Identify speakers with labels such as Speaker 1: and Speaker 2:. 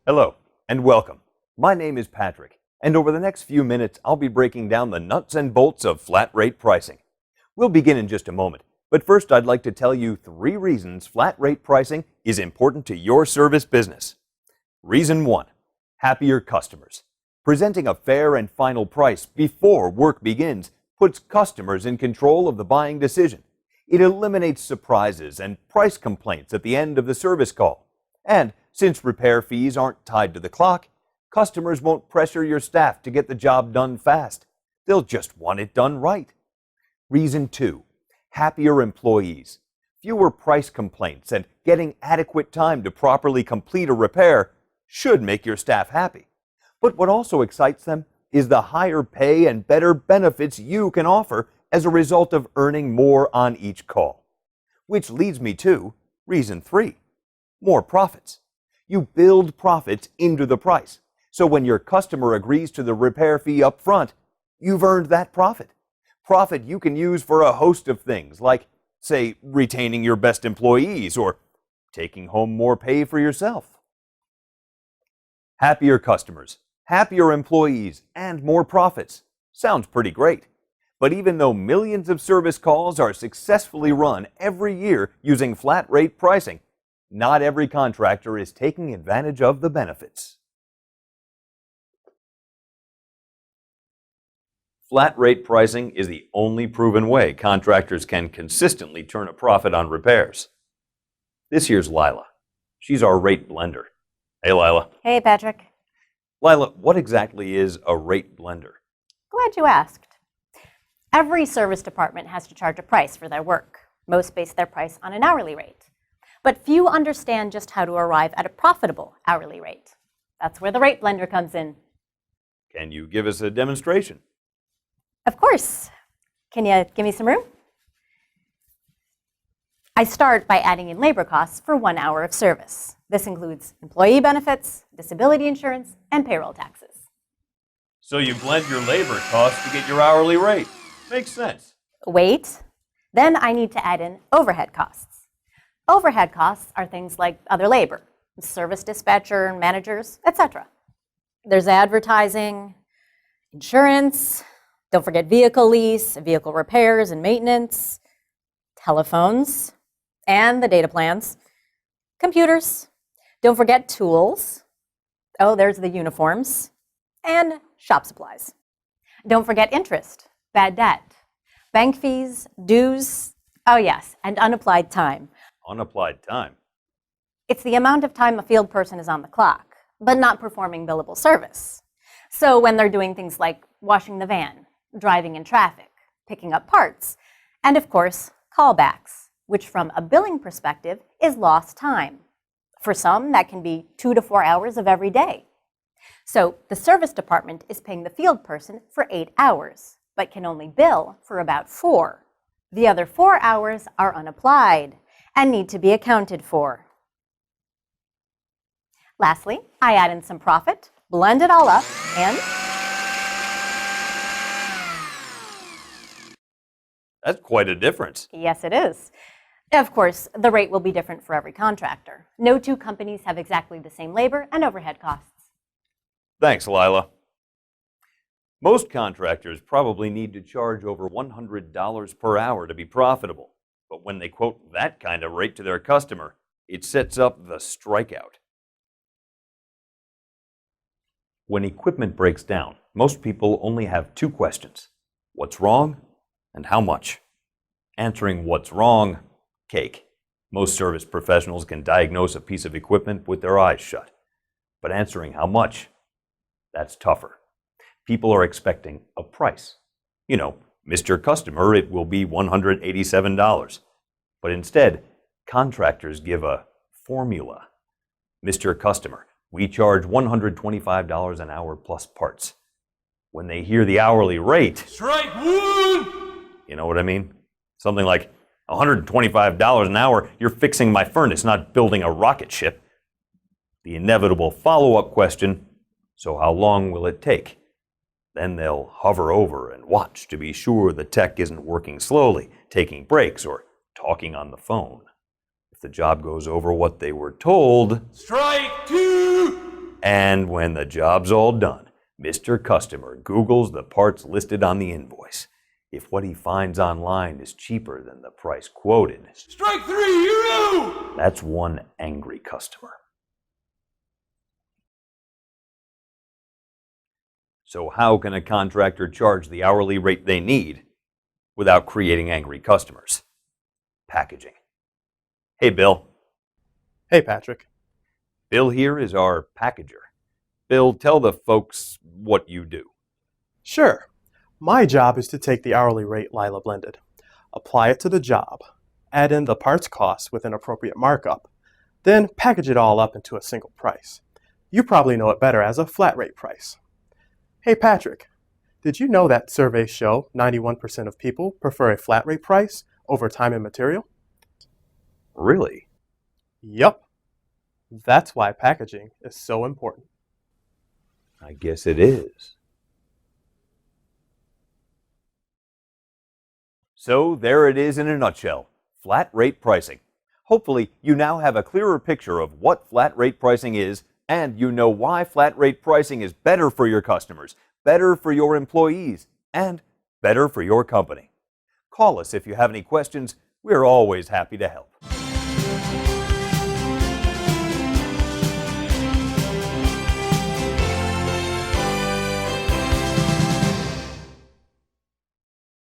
Speaker 1: Hello, and welcome. My name is Patrick, and over the next few minutes, I'll be breaking down the nuts and bolts of flat rate pricing. We'll begin in just a moment, but first I'd like to tell you 3 reasons flat rate pricing is important to your service business. Reason 1, happier customers. Presenting a fair and final price before work begins puts customers in control of the buying decision. It eliminates surprises and price complaints at the end of the service call. And since repair fees aren't tied to the clock, customers won't pressure your staff to get the job done fast. They'll just want it done right. Reason 2, happier employees. Fewer price complaints and getting adequate time to properly complete a repair should make your staff happy. But what also excites them is the higher pay and better benefits you can offer as a result of earning more on each call. Which leads me to reason 3, more profits. You build profits into the price. So when your customer agrees to the repair fee up front, you've earned that profit. Profit you can use for a host of things like, say, retaining your best employees or taking home more pay for yourself. Happier customers, happier employees, and more profits. Sounds pretty great. But even though millions of service calls are successfully run every year using flat rate pricing, not every contractor is taking advantage of the benefits. Flat rate pricing is the only proven way contractors can consistently turn a profit on repairs. This here's Lila. She's our rate blender. Hey, Lila.
Speaker 2: Hey, Patrick.
Speaker 1: Lila, what exactly is a rate blender?
Speaker 2: Glad you asked. Every service department has to charge a price for their work. Most base their price on an hourly rate. But few understand just how to arrive at a profitable hourly rate. That's where the rate blender comes in.
Speaker 1: Can you give us a demonstration?
Speaker 2: Of course. Can you give me some room? I start by adding in labor costs for 1 hour of service. This includes employee benefits, disability insurance, and payroll taxes.
Speaker 1: So you blend your labor costs to get your hourly rate. Makes sense.
Speaker 2: Wait. Then I need to add in overhead costs. Overhead costs are things like other labor, service dispatcher, managers, etc. There's advertising, insurance, don't forget vehicle lease, vehicle repairs and maintenance, telephones, and the data plans, computers, don't forget tools, oh, there's the uniforms, and shop supplies. Don't forget interest, bad debt, bank fees, dues, oh yes, and unapplied time.
Speaker 1: Unapplied time?
Speaker 2: It's the amount of time a field person is on the clock, but not performing billable service. So when they're doing things like washing the van, driving in traffic, picking up parts, and of course, callbacks, which from a billing perspective is lost time. For some, that can be 2 to 4 hours of every day. So the service department is paying the field person for 8 hours, but can only bill for about 4. The other 4 hours are unapplied and need to be accounted for. Lastly, I add in some profit, blend it all up, and
Speaker 1: that's quite a difference.
Speaker 2: Yes, it is. Of course, the rate will be different for every contractor. No 2 companies have exactly the same labor and overhead costs.
Speaker 1: Thanks, Lila. Most contractors probably need to charge over $100 per hour to be profitable. But when they quote that kind of rate to their customer, it sets up the strikeout. When equipment breaks down, most people only have 2 questions. What's wrong and how much? Answering what's wrong, cake. Most service professionals can diagnose a piece of equipment with their eyes shut. But answering how much, that's tougher. People are expecting a price. You know, Mr. Customer, it will be $187. But instead, contractors give a formula. Mr. Customer, we charge $125 an hour plus parts. When they hear the hourly rate, strike 1! You know what I mean? Something like $125 an hour, you're fixing my furnace, not building a rocket ship. The inevitable follow-up question, so how long will it take? Then they'll hover over and watch to be sure the tech isn't working slowly, taking breaks, or talking on the phone. If the job goes over what they were told, strike 2! And when the job's all done, Mr. Customer Googles the parts listed on the invoice. If what he finds online is cheaper than the price quoted,
Speaker 3: Strike three, you know!
Speaker 1: that's one angry customer. So how can a contractor charge the hourly rate they need without creating angry customers? Packaging. Hey, Bill.
Speaker 4: Hey, Patrick.
Speaker 1: Bill here is our packager. Bill, tell the folks what you do.
Speaker 4: Sure. My job is to take the hourly rate Lila blended, apply it to the job, add in the parts cost with an appropriate markup, then package it all up into a single price. You probably know it better as a flat rate price. Hey, Patrick, did you know that surveys show 91% of people prefer a flat rate price over time and material?
Speaker 1: Really?
Speaker 4: Yup. That's why packaging is so important.
Speaker 1: I guess it is. So there it is in a nutshell, flat rate pricing. Hopefully you now have a clearer picture of what flat rate pricing is, and you know why flat rate pricing is better for your customers, better for your employees, and better for your company. Call us if you have any questions. We're always happy to help.